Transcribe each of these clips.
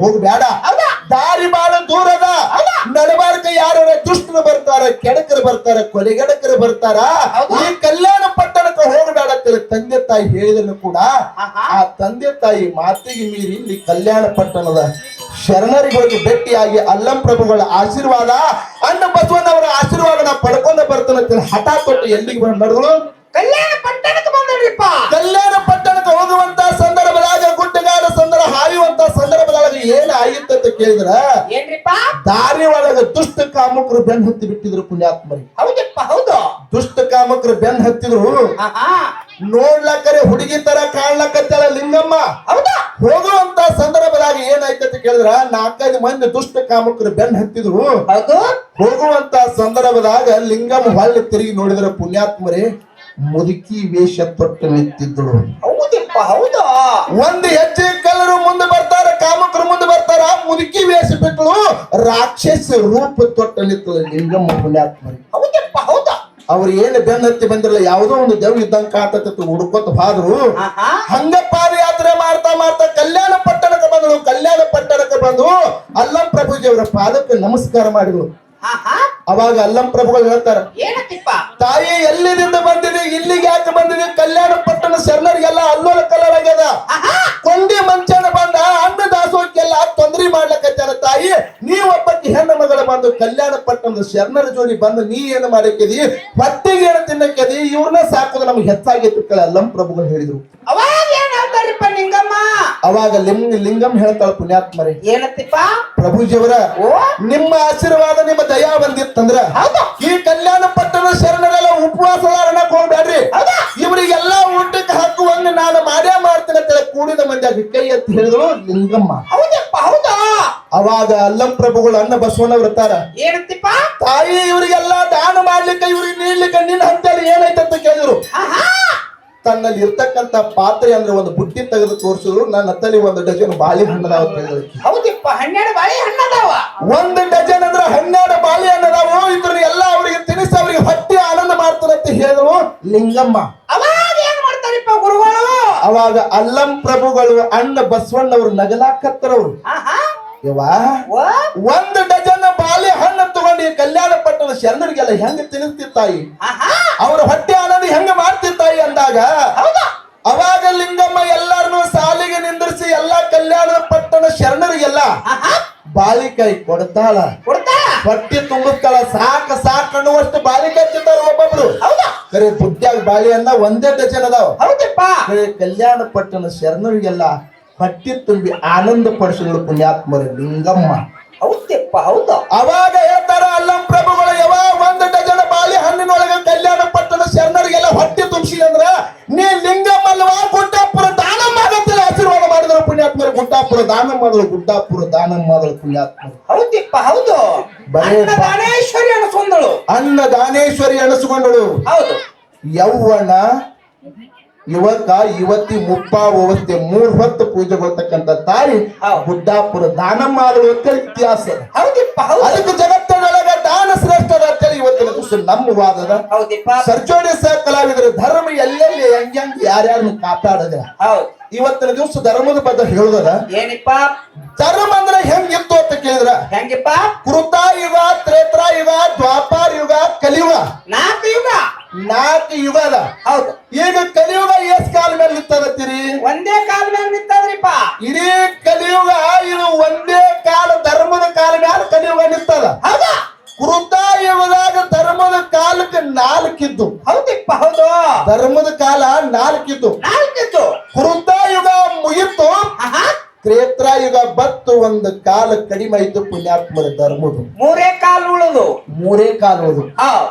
ಹೋಗ್ಬೇಡ. ದಾರಿ ಬಾಳ ದೂರ ಅದ. ನಡಬಾರ್ಕ ಯಾರ ದುಷ್ಟರು ಬರ್ತಾರ, ಕೆಡಕರು ಬರ್ತಾರ, ಕೊಲೆಗಡಕರು ಬರ್ತಾರ. ಈ ಕಲ್ಯಾಣ ಪಟ್ಟಣಕ್ಕೆ ಹೋಗಬೇಡ ಅಂತೇಳಿ ತಂದೆ ತಾಯಿ ಹೇಳಿದ್ರು ಕೂಡ ಆ ತಂದೆ ತಾಯಿ ಮಾತಿಗೆ ಮೀರಿ ಇಲ್ಲಿ ಕಲ್ಯಾಣ ಪಟ್ಟಣದ ಶರಣರಿಗೆ ಹೋಗಿ ಭೇಟಿಯಾಗಿ ಅಲ್ಲಂ ಪ್ರಭುಗಳ ಆಶೀರ್ವಾದ ಅಣ್ಣ ಬಸವಣ್ಣವರ ಆಶೀರ್ವಾದನ ಪಡ್ಕೊಂಡ ಬರ್ತಾನೆ ಹಠ ತೊಟ್ಟು ಎಲ್ಲಿಗೆ ಬಂದು ನಡೆದ್ರು ಕಲ್ಯಾಣ ಪಟ್ಟಣಕ್ಕೆ ಬಂದ್ರಿಪ್ಪ. ಕಲ್ಯಾಣ ಪಟ್ಟಣಕ್ಕೆ ಹೋಗುವಂತ ಸಂದರ್ಭದಾಗ ಗುಡ್ಡಗಾಡ ಸಂದರ್ಭ ಹಾಯುವಂತ ಸಂದರ್ಭದಾಗ ಏನ್ ಆಗಿತ್ತು ಅಂತ ಕೇಳಿದ್ರ ಏನ್ರಿಪ್ಪ? ದಾರಿ ಒಳಗ ದುಷ್ಟ ಕಾಮಕರು ಬೆನ್ ಹತ್ತಿ ಬಿಟ್ಟಿದ್ರು ಪುಣ್ಯಾತ್ಮರಿ. ಹೌದಪ್ಪ ಹೌದು. ದುಷ್ಟ ಕಾಮಕರು ಬೆನ್ ಹತ್ತಿದ್ರು. ನೋಡ್ಲಕ್ಕರೆ ಹುಡುಗಿ ತರ ಕಾಣ್ಲಕ್ಕತ್ತಲ್ಲ ಲಿಂಗಮ್ಮ. ಹೌದಾ? ಹೋಗುವಂತ ಸಂದರ್ಭದಾಗ ಏನಾಯ್ತು ಅಂತ ಕೇಳಿದ್ರ 4-5 ಮಂದಿ ದುಷ್ಟ ಕಾಮಕರು ಬೆನ್ ಹತ್ತಿದ್ರು. ಹೌದು. ಹೋಗುವಂತ ಸಂದರ್ಭದಾಗ ಲಿಂಗಮ್ಮ ಹೊಳ್ಳಿ ತಿರುಗಿ ನೋಡಿದ್ರ ಪುಣ್ಯಾತ್ಮರೇ ಮುದುಕಿ ವೇಷ ತೊಟ್ಟು ನಿಂತಿದ್ದಳು. ಹೌದಪ್ಪ ಹೌದು. ಒಂದು ಹೆಜ್ಜೆ ಕಲ್ಲರು ಮುಂದೆ ಬರ್ತಾರ, ಕಾಮಕರು ಮುಂದೆ ಬರ್ತಾರ. ಮುದುಕಿ ವೇಷ ಬಿಟ್ಟಳು, ರಾಕ್ಷಸ ರೂಪ ತೊಟ್ಟು ನಿಂತಳು ಲಿಂಗಮ್ಮ ಪುಣ್ಯಾತ್ಮರಿ. ಹೌದಪ್ಪ ಹೌದು. ಅವ್ರು ಏನು ಬೆನ್ನ ಹತ್ತಿ ಬಂದಿರಲ್ಲ, ಯಾವುದೋ ಒಂದು ದೇವ್ ಇದ್ದಂಗ ಕಾಂತತ್ತು ಹುಡುಕೋತ ಹೋದ್ರು. ಹಂಗ ಪಾದಯಾತ್ರೆ ಮಾಡ್ತಾ ಮಾಡ್ತಾ ಕಲ್ಯಾಣ ಪಟ್ಟಣಕ್ಕೆ ಬಂದಳು. ಕಲ್ಯಾಣ ಪಟ್ಟಣಕ್ಕೆ ಬಂದು ಅಲ್ಲಂ ಪ್ರಭುಜಿ ಅವರ ಪಾದಕ್ಕೆ ನಮಸ್ಕಾರ ಮಾಡಿದ್ರು. ಅವಾಗ ಅಲ್ಲಂ ಪ್ರಭುಗಳು ಹೇಳ್ತಾರ, ಏನಪ್ಪ ತಾಯಿ ಎಲ್ಲಿದಿಂದ ಬಂದಿದೆ, ಇಲ್ಲಿಗೆ ಯಾಕೆ ಬಂದಿದೆ? ಕಲ್ಯಾಣ ಪಟ್ಟಣ ಶರಣರಿಗೆಲ್ಲ ಅಲ್ಲೋಲ ಕಲರ್ ಆಗ್ಯದ. ಕೊಂಡಿ ಮಂಚನ ಬಂದ ಅನ್ನ ದಾಸೋಕ್ಕೆಲ್ಲ ತೊಂದ್ರೆ ಮಾಡ್ಲಕತ್ತಾರ. ತಾಯಿ ನೀವೊಬ್ಬಕ್ಕೆ ಹೆಣ್ಣು ಮಗಳು ಬಂದು ಕಲ್ಯಾಣ ಪಟ್ಟಣದ ಶರಣರ ಜೋಡಿ ಬಂದು ನೀ ಏನು ಮಾಡಕ್ಕಿದಿ, ಹೊಟ್ಟಿಗೆ ಏನು ತಿನ್ನಕ್ಕಿದಿ, ಇವ್ರನ್ನ ಸಾಕೋದು ನಮ್ಗೆ ಹೆಚ್ಚಾಗಿತ್ತು ಅಲ್ಲಂ ಪ್ರಭುಗಳು ಹೇಳಿದ್ರು. ಅವಾಗ ಏನ್ ಹೇಳ್ತಾರಪ್ಪ ಲಿಂಗಮ್ಮ? ಅವಾಗ ಲಿಂಗಂ ಹೇಳ್ತಾಳ ಪುಣ್ಯಾತ್ಮರೇ, ಏನತ್ತಿಪ್ಪ? ಪ್ರಭುಜಿಯವರ ನಿಮ್ಮ ಆಶೀರ್ವಾದ ನಿಮ್ಮ ದಯಾ ಬಂದಿತ್ತಂದ್ರ ಈ ಕಲ್ಯಾಣ ಪಟ್ಟಣ ಶರಣರೆಲ್ಲ ಉಪವಾಸದಾರಣಕ್ ಹೋಗ್ಬೇಡ್ರಿ, ಇವರಿಗೆಲ್ಲ ಊಟಕ್ಕೆ ಹಾಕುವಂಗ ನಾನು ಮಾಡೇ ಮಾಡ್ತೀನಿ ಅಂತ ಕೂಡಿದ ಮಂದಿ ಕೈ ಎತ್ತಿ ಹೇಳಿದ್ರು ಲಿಂಗಮ್ಮ. ಹೌದಪ್ಪ ಹೌದಾ. ಅವಾಗ ಅಲ್ಲಂ ಪ್ರಭುಗಳು ಅನ್ನ ಬಸವಣ್ಣ ಇರ್ತಾರ, ಏನತ್ತಿಪ್ಪ? ತಾಯಿ ಇವರಿಗೆಲ್ಲ ದಾನ ಮಾಡ್ಲಿಕ್ಕೆ ಇವ್ರಿಗೆ ನೀಡ್ಲಿಕ್ಕೆ ನಿನ್ನ ಹಂತಲ್ಲಿ ಏನೈತಂತ ಕೇಳಿದ್ರು. ತನ್ನಲ್ಲಿ ಇರ್ತಕ್ಕಂತ ಪಾತ್ರೆ ಅಂದ್ರೆ ಒಂದು ಬುಟ್ಟಿ ತೆಗೆದು ತೋರಿಸಿದ್ರು. ನನ್ನ ಹತ್ತಲ್ಲಿ 1 ಡಜನ್ ಬಾಳೆಹಣ್ಣದಾವ. ಹೌದಪ್ಪ 12 ಬಾಳೆಹಣ್ಣದಾವ. 1 ಡಜನ್ ಅಂದ್ರೆ 12 ಬಾಳೆಹಣ್ಣದಾವು. ಇದ್ರ ಎಲ್ಲ ಅವರಿಗೆ ತಿನಿಸಿ ಅವರಿಗೆ ಹೊಟ್ಟೆ ಆನಂದ ಮಾಡ್ತಾರಂತ ಹೇಳಿದ್ರು ಲಿಂಗಮ್ಮ. ಅವಾಗ ಏನ್ ಮಾಡ್ತಾರಪ್ಪ ಗುರುಗಳು? ಅವಾಗ ಅಲ್ಲಂ ಪ್ರಭುಗಳು ಅಣ್ಣ ಬಸವಣ್ಣವ್ರು ನಗಲಾಕತ್ತರವ್ರು. ಯವಾ 1 ಡಜನ್ ಬಾಳೆಹಣ್ಣು ತಗೊಂಡು ಈ ಕಲ್ಯಾಣ ಪಟ್ಟಣ ಶರಣರಿಗೆಲ್ಲ ಹೆಂಗ ತಿನ್ನಿಸ್ತಿತ್ತಾಯಿ, ಅವ್ರ ಹೊಟ್ಟೆ ಆನಂದ ಹೆಂಗ ಮಾಡ್ತಿತ್ತಾಯಿ ಅಂದಾಗ ಅವಾಗ ಲಿಂಗಮ್ಮ ಎಲ್ಲಾರನು ಸಾಲಿಗೆ ನಿಂದಿರಿಸಿ ಎಲ್ಲಾ ಕಲ್ಯಾಣ ಪಟ್ಟಣ ಶರಣರಿಗೆಲ್ಲ ಬಾಳಿಕಾಯಿ ಕೊಡ್ತಾಳ, ಹೊಟ್ಟೆ ತುಂಬಿಸ್ತಾಳ. ಸಾಕ ಅನ್ನುವಷ್ಟು ಬಾಳಿಕಾಯಿ ತಿಂತಾರ ಒಬ್ಬೊಬ್ರು. ಕರೆ ಬುದ್ಧಿಯಾಗ ಬಾಳೆಹಣ್ಣ 1 ಡಜನ್ ಅದಾವ. ಕಲ್ಯಾಣ ಪಟ್ಟಣ ಶರಣರಿಗೆಲ್ಲ ಹೊಟ್ಟೆ ತುಂಬಿ ಆನಂದ ಪಡಿಸಿದ್ರು ಪುಣ್ಯಾತ್ಮರ ಲಿಂಗಮ್ಮ. ಹೌದಪ್ಪ ಹೌದು. ಅವಾಗ ಹೇಳ್ತಾರ ಅಲ್ಲಂ ಪ್ರಭುಗಳು, ಯಾವ 1 ಡಜನ್ ಬಾಳೆಹಣ್ಣಿನೊಳಗೆ ಕಲ್ಯಾಣ ಪಟ್ಟಣ ಶರಣರಿಗೆಲ್ಲ ಹೊಟ್ಟೆ ತುಂಬಿಸಿ ಅಂದ್ರ ನೀ ಲಿಂಗಮ್ಮ ಅಲ್ವಾ? ಗುಡ್ಡಾಪುರ ದಾನಮ್ಮ ಆಗತ್ತಲ್ಲ ಆಶೀರ್ವಾದ ಮಾಡಿದ್ರು ಪುಣ್ಯಾತ್ಮರು. ಗುಡ್ಡಾಪುರ ದಾನಮ್ಮಗಳು, ಗುಡ್ಡಾಪುರ ದಾನಮ್ಮಗಳು ಪುಣ್ಯಾತ್ಮರು. ಹೌದಪ್ಪ ಹೌದು. ದಾನೇಶ್ವರಿ ಅನಿಸ್ಕೊಂಡಳು, ಅನ್ನ ದಾನೇಶ್ವರಿ ಅನಿಸ್ಕೊಂಡಳು. ಹೌದು. ಯೌವನ ಯುವಕ ಯುವತಿ ಮುಪ್ಪ ಓವತ್ತೆ 3 ಹೊತ್ತು ಪೂಜೆ ಕೊಡ್ತಕ್ಕಂತ ತಾಯಿ ಗುಡ್ಡಾಪುರ ದಾನಮ್ಮ ಆದಳು ಅಂತೇಳಿ ಇತಿಹಾಸ. ಅದಕ್ಕೆ ಜಗತ್ತಿನೊಳಗ ದಾನ ಶ್ರೇಷ್ಠದ ಅಂತೇಳಿ ಇವತ್ತಿನ ದಿವಸ ನಮ್ಮ ವಾದದ. ಸರ್ಜೋಡಿ ಸಹ ಕಲಾವಿದರು ಧರ್ಮ ಎಲ್ಲೆಲ್ಲಿ ಹೆಂಗ್ ಯಾರ್ಯಾರನ್ನು ಕಾಪಾಡದ ಇವತ್ತಿನ ದಿವಸ ಧರ್ಮದ ಬಗ್ಗೆ ಹೇಳುದದ. ಏನಿಪ್ಪ ಧರ್ಮ ಅಂದ್ರೆ ಹೆಂಗಿತ್ತು ಅಂತ ಕೇಳಿದ್ರ ಹೆಂಗಿಪ್ಪ? ಕೃತ ಯುಗ, ತ್ರೇತ್ರ ಯುಗ, ದ್ವಾಪಾರ ಯುಗ, ಕಲಿಯುಗ. 4 ಯುಗ. 4 ಯುಗ ಅದ. ಹೌದು. ಈಗ ಕಲಿಯುಗ ಎಷ್ಟ್ ಕಾಲ ಮೇಲೆ ನಿಂತದತ್ತೀರಿ? ಒಂದೇ ಕಾಲ ಮೇಲೆ ನಿಂತದ್ರಿಪ್ಪ. ಇಡೀ ಕಲಿಯುಗ ಇದು ಒಂದೇ ಕಾಲ, ಧರ್ಮದ ಕಾಲ ಮೇಲೆ ಕಲಿಯುಗ ನಿಂತದ. ಹೌದಾ? ಕೃತ ಯುಗದಾಗ ಧರ್ಮದ ಕಾಲಕ್ಕೆ 4 ಇದ್ದು. ಹೌದಪ್ಪ ಹೌದು. ಧರ್ಮದ ಕಾಲ 4 ಇದ್ದು. ಕೃತ ಯುಗ ಮುಗಿತು, ತ್ರೇತ್ರಾಯುಗ ಬತ್ತು, 1 ಕಾಲ ಕಡಿಮೆ ಆಯ್ತು ಪುಣ್ಯಾತ್ಮರ ಧರ್ಮದ. 3 ಕಾಲ ಉಳಿದು. 3 ಕಾಲ ಉಳಿದು.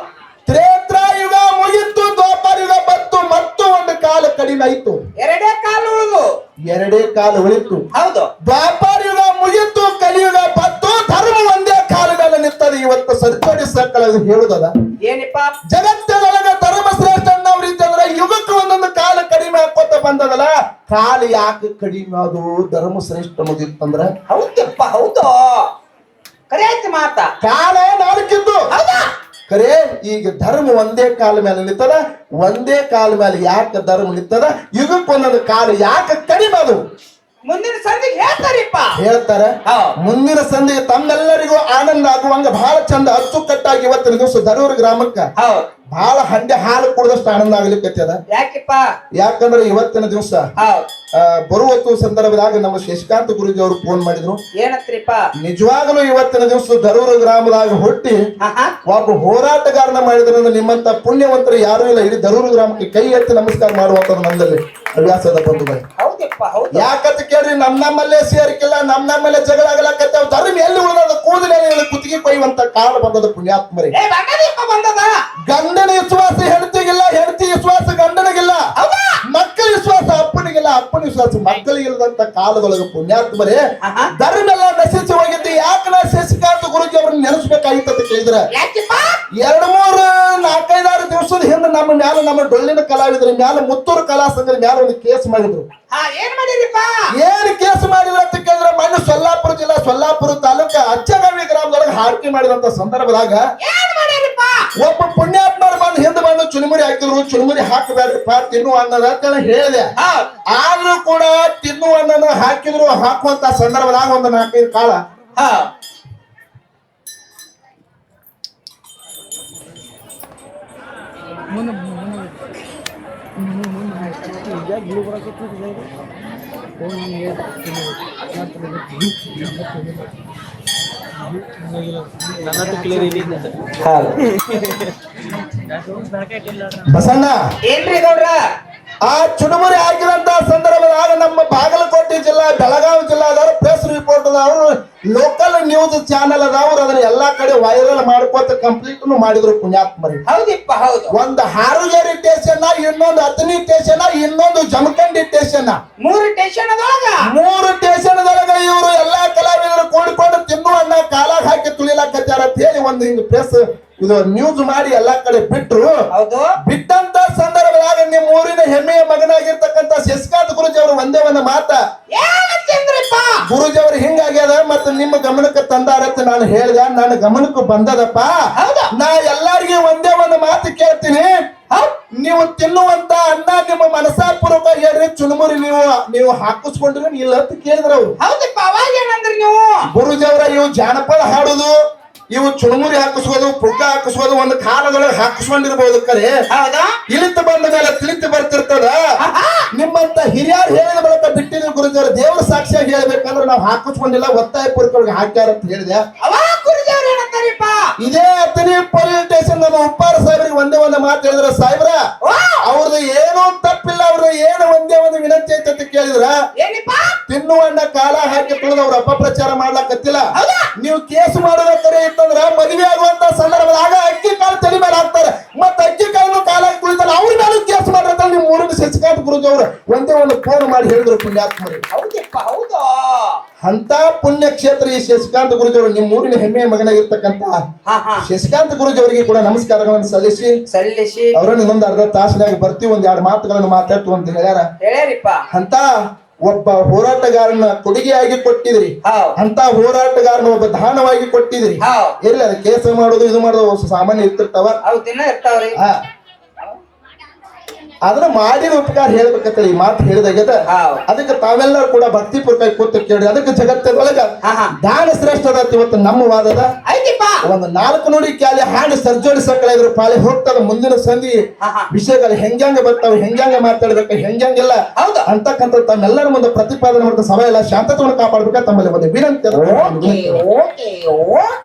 ತ್ರೇತ್ರಾಯುಗ ಮುಗಿತು, ದ್ವಾಪಾರಯುಗ ಬತ್ತು, ಮತ್ತು 1 ಕಾಲ ಕಡಿಮೆ ಆಯ್ತು. 2 ಕಾಲ ಉಳಿದು. 2 ಕಾಲ ಉಳಿತು. ಹೌದು. ದ್ವಾಪಾರಯುಗ ಮುಗಿತು, ಕಲಿಯುಗ ಬತ್ತು, ಧರ್ಮ 1 ಕಾಲ ಮೇಲೆ ನಿಂತದ. ಇವತ್ತು ಸರ್ಕಾರಿ ಸಕಲ ಹೇಳುದದ ಏನಿಪ್ಪ? ಜಗತ್ತಿನೊಳಗ ಧರ್ಮ ಶ್ರೇಷ್ಠ ಅನ್ನೋರು ಇತ್ತಂದ್ರ ಯುಗಕ್ಕೆ 1 ಕಾಲ ಕಡಿಮೆ ಹಾಕೋತ ಬಂದದಲ್ಲ. ಕಾಲ ಯಾಕೆ ಕಡಿಮೆ ಅದು ಧರ್ಮ ಶ್ರೇಷ್ಠ ಅನ್ನೋದಿತ್ತಂದ್ರ? ಹೌದಪ್ಪ ಹೌದು. ಕರೆ ಆಯ್ತು ಮಾತ. ಕಾಲ 4 ಇದ್ದು. ಕರೆ ಈಗ ಧರ್ಮ 1 ಕಾಲ ಮೇಲೆ ನಿಂತದ. 1 ಕಾಲ ಮೇಲೆ ಯಾಕೆ ಧರ್ಮ ನಿಂತದ? ಯುಗಕ್ಕೆ 1 ಕಾಲ ಯಾಕೆ ಕಡಿಮೆ ಅದು? ಮುಂದಿನ ಸಂಧಿಗೆ ಹೇಳ್ತಾರಿಪ್ಪ. ಹೇಳ್ತಾರೆ. ಹೌದ್. ಮುಂದಿನ ಸಂಧಿಗೆ ತಮ್ಮೆಲ್ಲರಿಗೂ ಆನಂದ ಆಗುವಂಗ ಬಹಳ ಚಂದ ಅಚ್ಚುಕಟ್ಟಾಗಿ ಇವತ್ತಿನ ದಿವಸ ದರೂರು ಗ್ರಾಮಕ್ಕ ಹೌದ್. ಬಹಳ ಹಂಡೆ ಹಾಲು ಕುಡಿದಷ್ಟು ಆನಂದ ಆಗ್ಲಿಕ್ಕತ್ತದ. ಯಾಕಿಪ್ಪ? ಯಾಕಂದ್ರೆ ಇವತ್ತಿನ ದಿವಸ ಹೌದ್. ಬರುವತ್ತು ಸಂದರ್ಭದಾಗ ನಮ್ಮ ಶಶಿಕಾಂತ್ ಗುರೂಜಿ ಅವರು ಫೋನ್ ಮಾಡಿದ್ರು. ಏನತ್ರಿಪ್ಪ? ನಿಜವಾಗಲೂ ಇವತ್ತಿನ ದಿವಸ ದರೂರು ಗ್ರಾಮದಾಗ ಹುಟ್ಟಿ ಆಹಾ. ಒಬ್ಬ ಹೋರಾಟಗಾರನ ಮಾಡಿದ್ರಿಂದ ನಿಮ್ಮಂತ ಪುಣ್ಯವಂತರು ಯಾರು ಇಲ್ಲ. ಇಡೀ ದರೂರು ಗ್ರಾಮಕ್ಕೆ ಕೈ ಎತ್ತಿ ನಮಸ್ಕಾರ ಮಾಡುವಂತರು ನಮ್ಮಲ್ಲಿ ಹವ್ಯಾಸದ ಬಂಧುಗಳು. ಹೌದಪ್ಪ ಹೌದು. ಯಾಕಂತ ಕೇಳ್ರಿ, ನಮ್ಮಲ್ಲೇ ಸೇರಿಕಿಲ್ಲ, ನಮ್ಮಲ್ಲೇ ಜಗಳ ಆಗಲಾಕತ್ತೇವ್. ಧರ್ಮ ಎಲ್ಲಿ ಉಳಿದ ಕೂದಲೇ ಕುತ್ತಿಗೆ ಕೊಯ್ಯುವಂತ ಕಾಲ ಬಂದದ ಪುಣ್ಯಾತ್ಮರಿ. ಏ ಬಂದದಪ್ಪ ಬಂದದ. ಗಂಡನ ವಿಶ್ವಾಸ ಹೆಂಡತಿಗಿಲ್ಲ, ಹೆಂಡತಿ ವಿಶ್ವಾಸ ಗಂಡನಿಗಿಲ್ಲ, ಮಕ್ಕಳ ವಿಶ್ವಾಸ ಅಪ್ಪನಿಗಿಲ್ಲ, ಅಪ್ಪನ ವಿಶ್ವಾಸ ಮಕ್ಕಳಿಗಿಲ್ಲದಂತ ಕಾಲದೊಳಗೆ ಪುಣ್ಯಾತ್ಮರೇ ಆಹಾ. ಧರ್ಮ ಎಲ್ಲ ನಶಿಸಿ ಹೋಗಿದ್ದು. ಯಾಕೆ ನಾ ಶಶಿಕಾಂತ್ ಗುರೂಜಿ ಅವ್ರನ್ನ ನೆನೆಸ್ಬೇಕಾಗಿತ್ತು ಅಂತ ಕೇಳಿದ್ರ, ಯಾಕಿಪ್ಪ? 2-3-4-5-6 ದಿವಸದ ಹಿಂದೆ ನಮ್ಮ ಮ್ಯಾಲ ನಮ್ಮ ಡೊಳ್ಳಿನ ಕಲಾವಿದ್ರ ಮ್ಯಾಲ ಮುತ್ತೂರು ಕಲಾ ಸಂಘದ ಮ್ಯಾಲ ಒಂದು ಕೇಸ್ ಮಾಡಿದ್ರು. ಹಾ, ಏನ್ ಮಾಡಿರಿಪ್ಪ? ಏನ್ ಕೇಸ್ ಮಾಡಿದ್ರು ಅಂತ ಕೇಳಿದ್ರೆ, ಮೊನ್ನೆ ಸೊಲ್ಲಾಪುರ ಜಿಲ್ಲಾ ಸೊಲ್ಲಾಪುರ ತಾಲೂಕ ಅಚ್ಚಗಾವಿ ಗ್ರಾಮದೊಳಗೆ ಹಾರಿಕೆ ಮಾಡಿದಂತ ಸಂದರ್ಭದಾಗ ಏನ್ ಮಾಡಿರಿಪ್ಪ? ಒಬ್ಬ ಪುಣ್ಯಾತ್ಮರು ಬಂದು ಹಿಂದೆ ಬಂದು ಚುನುಮುರಿ ಹಾಕಿದ್ರು. ಚುನುಮುರಿ ಹಾಕಬೇಡ್ರಿಪ್ಪ, ತಿನ್ನು ಅನ್ನದ ಅಂತ ಹೇಳಿದೆ. ಹೌದ್. ಆದ್ರೂ ಕೂಡ ತಿನ್ನು ಅನ್ನನ ಹಾಕಿದ್ರು. ಹಾಕುವಂತ ಸಂದರ್ಭದಾಗ ಒಂದು 4-5 ಕಾಲ ಹಾ. ಬಸಣ್ಣ, ಏನ್ರಿ ಗೌಡ್ರ? ಆ ಚುನುಮುರಿ ಹಾಕಿದಂತ ಸಂದರ್ಭದಾಗ ನಮ್ಮ ಬಾಗಲಕೋಟೆ ಜಿಲ್ಲಾ, ಬೆಳಗಾವಿ ಜಿಲ್ಲಾದವರು ಪ್ರೆಸ್ ರಿಪೋರ್ಟ್ ಅದಾವರು, ಲೋಕಲ್ ನ್ಯೂಸ್ ಚಾನೆಲ್ ಅದಾವ್ರು. ಅದನ್ನ ಎಲ್ಲಾ ಕಡೆ ವೈರಲ್ ಮಾಡ್ಕೋತ ಕಂಪ್ಲೀಟ್ ಮಾಡಿದ್ರು ಪುಣ್ಯಾತ್ಮರಿ. ಹೌದಿಪ್ಪ ಹೌದು. ಒಂದು ಹಾರುಗೇರಿ ಸ್ಟೇಷನ್, ಇನ್ನೊಂದು ಅತನಿ ಸ್ಟೇಷನ್, ಇನ್ನೊಂದು ಜಮಖಂಡಿ ಸ್ಟೇಷನ್, 3 ಸ್ಟೇಷನ್ ಅದೊಳಗ 3 ಸ್ಟೇಷನ್ದೊಳಗ ಇವರು ಎಲ್ಲಾ ಕಲಾವಿದರು ಕೂಡಿಕೊಂಡು ತಿನ್ನುವನ್ನ ಕಾಲಾಗ ಹಾಕಿ ತುಳಿಲಾಕತ್ಯಾರ ಅಂತ ಹೇಳಿ ಒಂದು ಹಿಂಗ್ ಪ್ರೆಸ್ ಇದು ನ್ಯೂಸ್ ಮಾಡಿ ಎಲ್ಲಾ ಕಡೆ ಬಿಟ್ರು. ಹೌದು. ಬಿಟ್ಟಂತ ಸಂದರ್ಭದಾಗ ನಿಮ್ಮ ಊರಿನ ಹೆಮ್ಮೆಯ ಮಗನಾಗಿರ್ತಕ್ಕಂಥ ಶಶಿಕಾಂತ್ ಗುರೂಜಿ ಅವರು ಒಂದೇ ಒಂದು ಮಾತ, ಏನಂತಂದ್ರಿಪ್ಪ? ಗುರೂಜಿ ಅವರು ಹಿಂಗಾಗ್ಯದ ಮತ್ತೆ ನಿಮ್ಮ ಗಮನಕ್ಕೆ ತಂದಾರತ್ತ ನಾನು ಹೇಳಿದ. ನನ್ನ ಗಮನಕ್ಕೆ ಬಂದದಪ್ಪ. ಹೌದಾ? ನಾ ಎಲ್ಲಾರ್ಗಿ ಒಂದೇ ಒಂದು ಮಾತು ಕೇಳ್ತೀನಿ. ನೀವು ತಿನ್ನುವಂತ ಅನ್ನ ನಿಮ್ಮ ಮನಸಾಪೂರ್ವಕ ಹೇಳ್ರಿ, ಚುನುಮುರಿ ನೀವು ಹಾಕಿಸ್ಕೊಂಡ್ರಿ ಇಲ್ಲ ಅಂತ ಕೇಳಿದ್ರ ಅವ್ರು. ಹೌದಪ್ಪ. ಅವಾಗ ಏನಂದ್ರಿ ನೀವು? ಗುರೂಜಿ ಅವರ ಇವು ಜಾನಪದ ಹಾಡುದು, ಇವು ಚುನುಮುರಿ ಹಾಕಿಸ್ಕೋದು, ಪುಗ್ಗ ಹಾಕಿಸ್ಕೋದು ಒಂದು ಕಾಲದೊಳಗೆ ಹಾಕಿಸ್ಕೊಂಡಿರ್ಬೋದು. ಕರೆ ಹೌದಾ? ಇಳಿತು ಬಂದ ಮೇಲೆ ತಿಳಿತು ಬರ್ತಿರ್ತದ. ನಿಮ್ಮಂತ ಹಿರಿಯರು ಹೇಳಿದ ಬಳಿಕ ಬಿಟ್ಟಿದ್ರು ಗುರುಜಿ ಅವರು. ದೇವರ ಸಾಕ್ಷಿಯಾಗಿ ಹೇಳ್ಬೇಕಂದ್ರೆ ನಾವು ಹಾಕಿಸ್ಕೊಂಡಿಲ್ಲ, ಒತ್ತಾಯ ಪೂರ್ವಕವಾಗಿ ಹಾಕ್ಯಾರ ಅಂತ ಹೇಳಿದೆ. ಅವಾಗ ಗುರುಜಿ ಏನಂತಾರಿಪ್ಪ? ಇದೇ ಅತನಿ ಪೊಲೀಸ್ ಸ್ಟೇಷನ್ ನಮ್ಮ ಉಪ್ಪಾರ ಸಾಹೇಬ್ರಿಗೆ ಒಂದೇ ಒಂದು ಮಾತು ಹೇಳಿದ್ರ, ಸಾಹೇಬ್ರ ಅವ್ರದ್ದು ಏನೂ ತಪ್ಪಿಲ್ಲ, ಅವ್ರದ್ದು ಏನು ಒಂದೇ ಒಂದು ವಿನಂತಿ ಐತೆ ಅಂತ ಕೇಳಿದ್ರ, ಏನಿಪ್ಪ? ತಿನ್ನುವಣ್ಣ ಕಾಲ ಹಾಕಿ ತುಳಿದ ಅವ್ರ ಅಪಪ್ರಚಾರ ಮಾಡ್ಲಾಕತ್ತಿಲ್ಲ. ನೀವು ಕೇಸ್ ಮಾಡೋದಕ್ಕರೆ ಇತ್ತಂದ್ರ ಮದುವೆ ಆಗುವಂತ ಸಂದರ್ಭದಾಗ ಅಕ್ಕಿ ಕಾಳು ತಲೆ ಮೇಲೆ ಹಾಕ್ತಾರೆ, ಮತ್ತ ಅಕ್ಕಿ ಕಾಳನ್ನು ಕಾಲಾಗಿ ತುಳಿತಾರೆ, ಅವ್ರ ಮೇಲೂ ಕೇಸ್ ಮಾಡ್ರಂತ ನೀವು ಊರಿನ ಶಶಿಕಾಂತ್ ಗುರೂಜಿ ಅವರು ಒಂದೇ ಒಂದು ಫೋನ್ ಮಾಡಿ ಹೇಳಿದ್ರು ಪುಣ್ಯಾತ್ಮರಿ. ಹೌದಪ್ಪ ಹೌದು. ಅಂತ ಪುಣ್ಯ ಕ್ಷೇತ್ರ ಈ ಶಶಿಕಾಂತ್ ಗುರೂಜಿ ಅವರು, ನಿಮ್ಮ ಊರಿನ ಹೆಮ್ಮೆಯ ಮಗನಾಗಿರ್ತಕ್ಕಂತ ಶಶಿಕಾಂತ್ ಗುರೂಜಿ ಅವರಿಗೆ ಕೂಡ ನಮಸ್ಕಾರಗಳನ್ನು ಸಲ್ಲಿಸಿ ಅವರನ್ನು ಇನ್ನೊಂದು ಅರ್ಧ ತಾಸಿನಾಗ ಬರ್ತೀವಿ, ಒಂದ್ 2 ಮಾತುಗಳನ್ನು ಮಾತಾಡ್ತು ಅಂತ ಹೇಳ್ಯಾರಿಪ್ಪ. ಅಂತ ಒಬ್ಬ ಹೋರಾಟಗಾರನ ಕೊಡುಗೆಯಾಗಿ ಕೊಟ್ಟಿದ್ರಿ. ಅಂತ ಹೋರಾಟಗಾರನ ಒಬ್ಬ ದಾನವಾಗಿ ಕೊಟ್ಟಿದ್ರಿ. ಇಲ್ಲ ಕೇಸ ಮಾಡೋದು ಇದು ಮಾಡೋದು ಸಾಮಾನ್ಯ ಇರ್ತಿರ್ತಾವ, ಇರ್ತಾವ್ರಿ. ಅದನ್ನ ಮಾಡಿದ ಉಪಕಾರ ಹೇಳ್ಬೇಕಂತ ಈ ಮಾತು ಹೇಳಿದಾಗ್ಯದ. ಅದಕ್ಕೆ ತಾವೆಲ್ಲರೂ ಕೂಡ ಭಕ್ತಿಪೂರ್ವಕ ಕೂತು ಕೇಳಿ. ಅದಕ್ಕೆ ಜಗತ್ತದೊಳಗ ದಾನ ಶ್ರೇಷ್ಠ ಅದ ಇವತ್ತು ನಮ್ಮ ವಾದದ. ಒಂದು 4 ನುಡಿ ಕ್ಯಾಲಿ ಹಾಡಿ ಸರ್ಜೋಡಿ ಸಕ್ಕಳ ಇದ್ರು ಪಾಳಿ ಹೋಗ್ತದ. ಮುಂದಿನ ಸಂಧಿ ವಿಷಯಗಳು ಹೆಂಗ ಬರ್ತಾವ, ಹೆಂಗ ಮಾತಾಡ್ಬೇಕು, ಹೆಂಗಿಲ್ಲ ಅಂತಕ್ಕಂಥ ತಮ್ಮೆಲ್ಲರ ಮುಂದೆ ಪ್ರತಿಪಾದನೆ ಮಾಡಿದ ಸಭೆ ಎಲ್ಲ ಶಾಂತತೆಯನ್ನು ಕಾಪಾಡ್ಬೇಕ ತಮ್ಮಲ್ಲಿ ಒಂದು ವಿನಂತಿ.